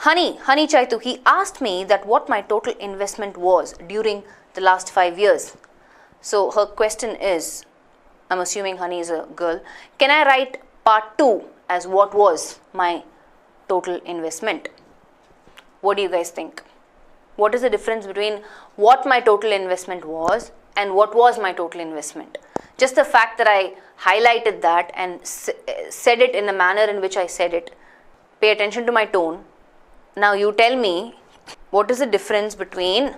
Honey Chaitu, he asked me that what my total investment was during the last 5 years. So her question is, I'm assuming Honey is a girl, can I write part 2 as what was my total investment? What do you guys think? What is the difference between what my total investment was and what was my total investment? Just the fact that I highlighted that and said it in the manner in which I said it. Pay attention to my tone. Now you tell me, what is the difference between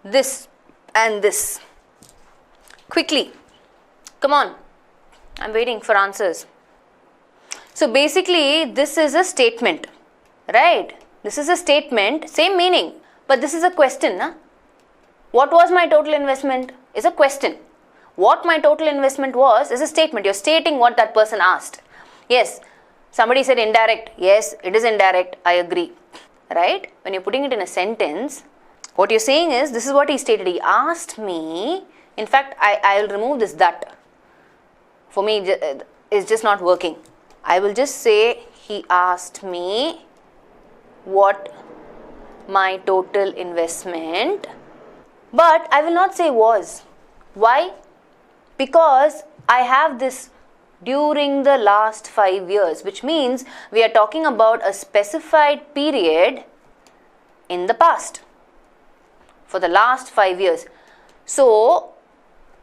this and this? Quickly. Come on. I'm waiting for answers. So basically, this is a statement, right? This is a statement, same meaning, but this is a question. Nah? What was my total investment is a question. What my total investment was is a statement. You're stating what that person asked. Yes, somebody said indirect. Yes, it is indirect. I agree. Right? When you're putting it in a sentence, what you're saying is, this is what he stated. He asked me, in fact, I'll remove this that. For me, it's just not working. I will just say, he asked me what my total investment, but I will not say was. Why? Because I have this during the last 5 years, which means we are talking about a specified period in the past for the last 5 years. So,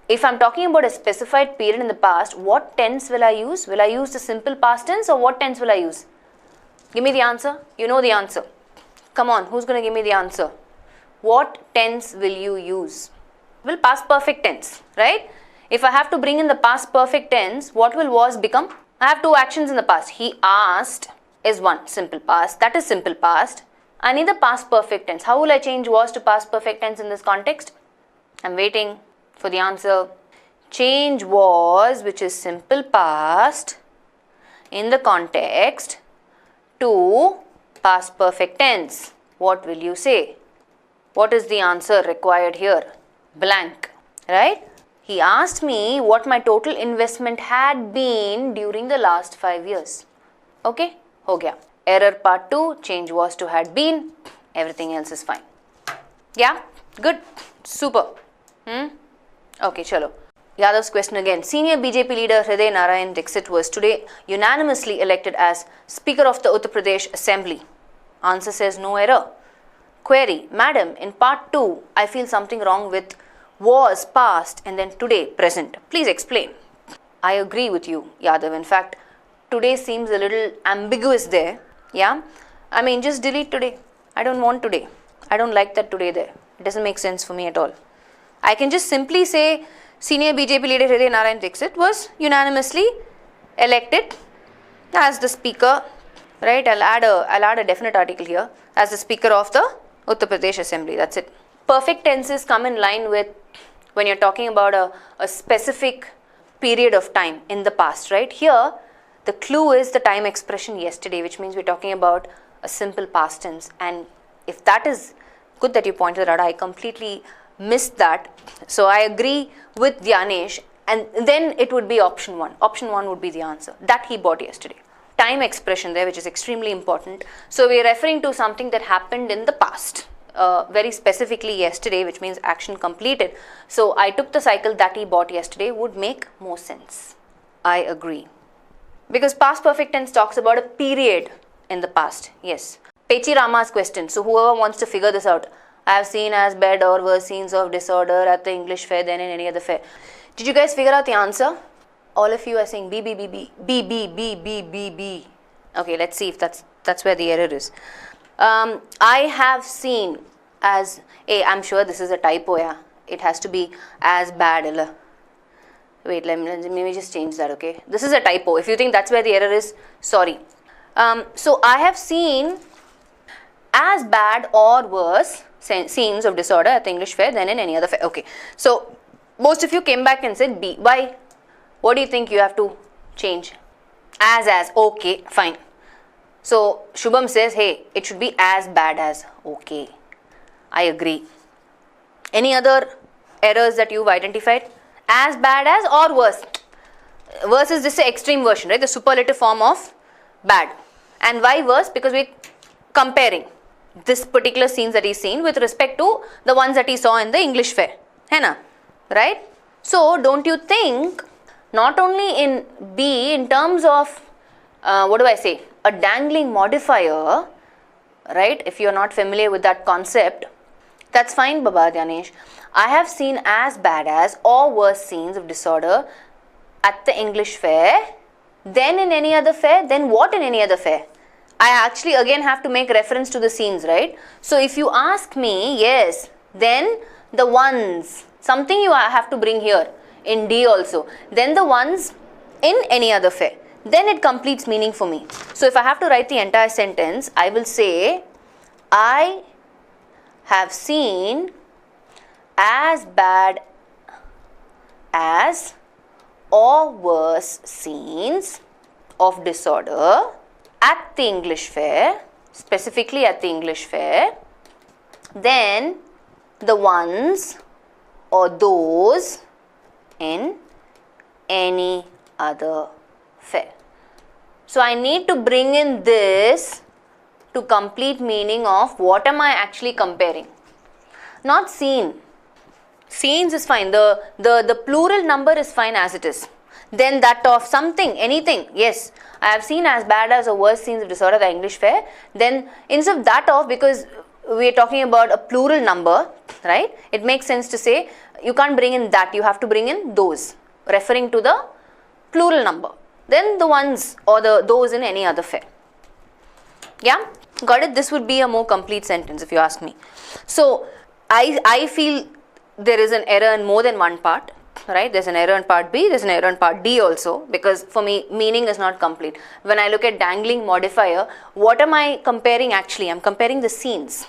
if I'm talking about a specified period in the past, what tense will I use? Will I use the simple past tense or what tense will I use? Give me the answer. You know the answer. Come on, who's going to give me the answer? What tense will you use? Well, past perfect tense, right? If I have to bring in the past perfect tense, what will was become? I have two actions in the past. He asked is one, simple past. That is simple past. I need the past perfect tense. How will I change was to past perfect tense in this context? I'm waiting for the answer. Change was, which is simple past, in the context to past perfect tense. What will you say? What is the answer required here? Blank, right? He asked me what my total investment had been during the last 5 years. Okay? Ho gaya. Error part 2, change was to had been. Everything else is fine. Yeah? Good? Super. Okay, chalo. Yadav's question again. Senior BJP leader Hriday Narayan Dixit was today unanimously elected as Speaker of the Uttar Pradesh Assembly. Answer says no error. Query. Madam, in part 2, I feel something wrong with was, past, and then today, present. Please explain. I agree with you, Yadav. In fact, today seems a little ambiguous there. Yeah? I mean, just delete today. I don't want today. I don't like that today there. It doesn't make sense for me at all. I can just simply say, Senior BJP leader Hriday Narayan Dixit was unanimously elected as the Speaker. Right? I'll add a definite article here. As the Speaker of the Uttar Pradesh Assembly. That's it. Perfect tenses come in line with when you're talking about a specific period of time in the past, right? Here, the clue is the time expression yesterday, which means we're talking about a simple past tense. And if that is good that you pointed out, I completely missed that. So I agree with Dhyanesh, and then it would be option 1. Option 1 would be the answer. That he bought yesterday. Time expression there, which is extremely important. So we're referring to something that happened in the past. Very specifically yesterday, which means action completed. So I took the cycle that he bought yesterday would make more sense. I agree. Because past perfect tense talks about a period in the past. Yes. Pechi Rama's question. So whoever wants to figure this out. I have seen as bad or worse scenes of disorder at the English fair than in any other fair. Did you guys figure out the answer? All of you are saying B, B, B, B, B, B, B, B, B, B. Okay, let's see if that's where the error is. I have seen as, I'm sure this is a typo, yeah. It has to be as bad. Wait, let me just change that, okay. This is a typo. If you think that's where the error is, sorry. So I have seen as bad or worse scenes of disorder at the English fair than in any other fair. Okay. So most of you came back and said B. Why? What do you think you have to change? As. Okay, fine. So Shubham says, hey, it should be as bad as. Okay, I agree. Any other errors that you've identified? As bad as or worse? Worse is just the extreme version, right? The superlative form of bad. And why worse? Because comparing this particular scenes that he's seen with respect to the ones that he saw in the English fair. है ना? Right? So, don't you think not only in B, in terms of, what do I say, a dangling modifier, right? If you're not familiar with that concept, that's fine, Baba Dhyanesh. I have seen as bad as or worse scenes of disorder at the English fair, then in any other fair, then what in any other fair? I actually again have to make reference to the scenes, right? So if you ask me, yes, then the ones, something you have to bring here in D also, then the ones in any other fair, then it completes meaning for me. So if I have to write the entire sentence, I will say, I have seen as bad as or worse scenes of disorder at the English fair, specifically at the English fair, than the ones or those in any other fair. So I need to bring in this to complete meaning of what am I actually comparing. Not seen. Scenes is fine. The plural number is fine as it is. Then that of something, anything, yes, I have seen as bad as or worse scenes of disorder at the English fair. Then instead of that of, because we are talking about a plural number, right, it makes sense to say you can't bring in that, you have to bring in those, referring to the plural number. Then the ones or those in any other fair. Yeah, got it? This would be a more complete sentence if you ask me. So I feel there is an error in more than one part, right? There's an error in part B, there's an error in part D also, because for me meaning is not complete. When I look at dangling modifier, what am I comparing actually? I'm comparing the scenes,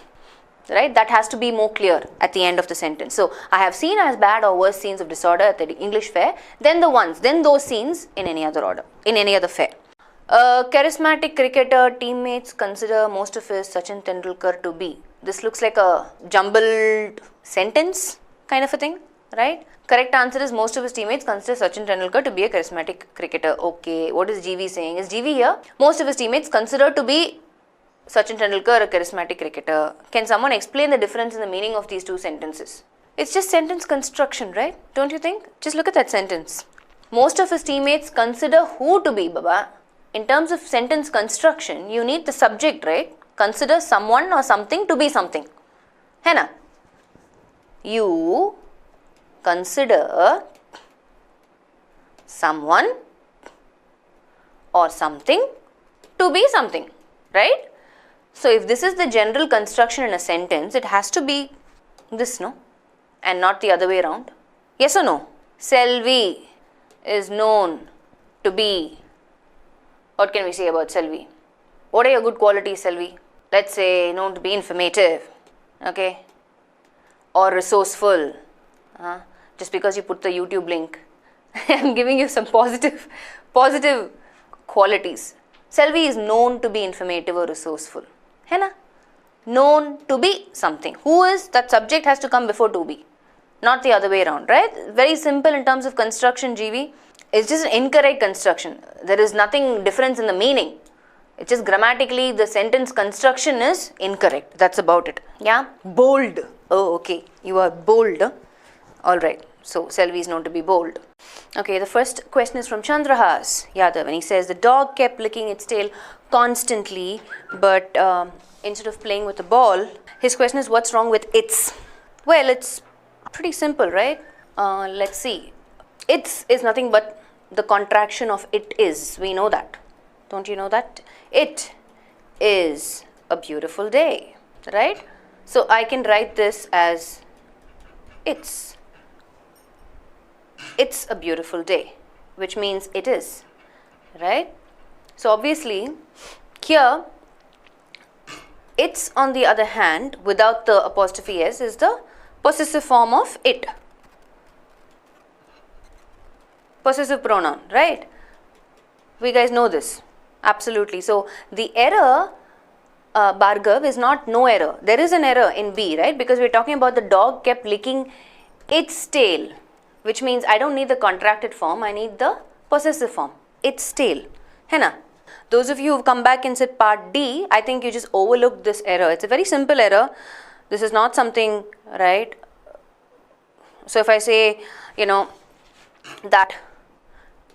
right? That has to be more clear at the end of the sentence. So I have seen as bad or worse scenes of disorder at the English fair, then the ones, then those scenes in any other order, in any other fair. A charismatic cricketer teammates consider most of his Sachin Tendulkar to be. This looks like a jumbled sentence kind of a thing, right? Correct answer is most of his teammates consider Sachin Tendulkar to be a charismatic cricketer. Okay, what is GV saying? Is GV here? Most of his teammates consider to be Sachin Tendulkar a charismatic cricketer. Can someone explain the difference in the meaning of these two sentences? It's just sentence construction, right? Don't you think? Just look at that sentence. Most of his teammates consider who to be, Baba? In terms of sentence construction, you need the subject, right? Consider someone or something to be something. Hai na? You consider someone or something to be something, right? So if this is the general construction in a sentence, it has to be this, no? And not the other way around. Yes or no? Selvi is known to be. What can we say about Selvi? What are your good qualities, Selvi? Let's say known to be informative, okay? Or resourceful. Just because you put the YouTube link, I'm giving you some positive qualities. Selvi is known to be informative or resourceful. Hai na? Known to be something. Who is? That subject has to come before to be. Not the other way around, right? Very simple in terms of construction, GV. It's just an incorrect construction. There is nothing difference in the meaning. It's just grammatically the sentence construction is incorrect. That's about it. Yeah? Bold. Oh, okay. You are bold. Alright. So, Selvi is known to be bold. Okay, the first question is from Chandrahas Yadav, and he says the dog kept licking its tail constantly, but instead of playing with the ball, his question is what's wrong with its? Well, it's pretty simple, right? Let's see. Its is nothing but the contraction of it is. We know that. Don't you know that? It is a beautiful day, right? So I can write this as it's a beautiful day, which means it is, right? So obviously here it's, on the other hand, without the apostrophe s, is the possessive form of it. Possessive pronoun, right? We guys know this. Absolutely. So the error, Bhargav, is not no error. There is an error in B, right? Because we're talking about the dog kept licking its tail, which means I don't need the contracted form, I need the possessive form. Its tail. Hai na? Those of you who've come back and said part D, I think you just overlooked this error. It's a very simple error. This is not something, right? So if I say, you know, that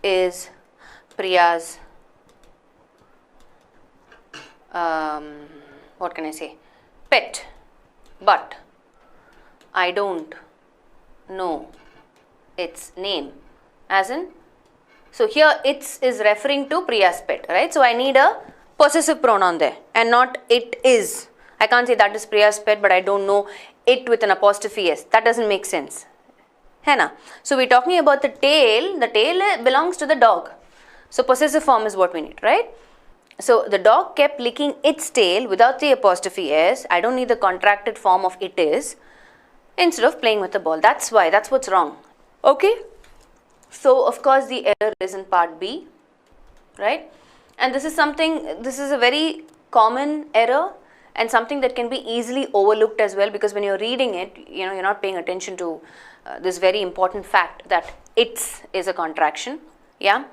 is Priya's, what can I say, pet, but I don't know its name, as in, so here its is referring to Priya's pet, right? So I need a possessive pronoun there and not it is. I can't say that is Priya's pet, but I don't know it with an apostrophe s. That doesn't make sense. Hai na? So we're talking about the tail. The tail belongs to the dog. So possessive form is what we need, right? So the dog kept licking its tail without the apostrophe s. I don't need the contracted form of it is instead of playing with the ball. That's why. That's what's wrong. Okay? So of course the error is in part B, right? And this is something, this is a very common error and something that can be easily overlooked as well, because when you're reading it, you know, you're not paying attention to this very important fact that its is a contraction. Yeah.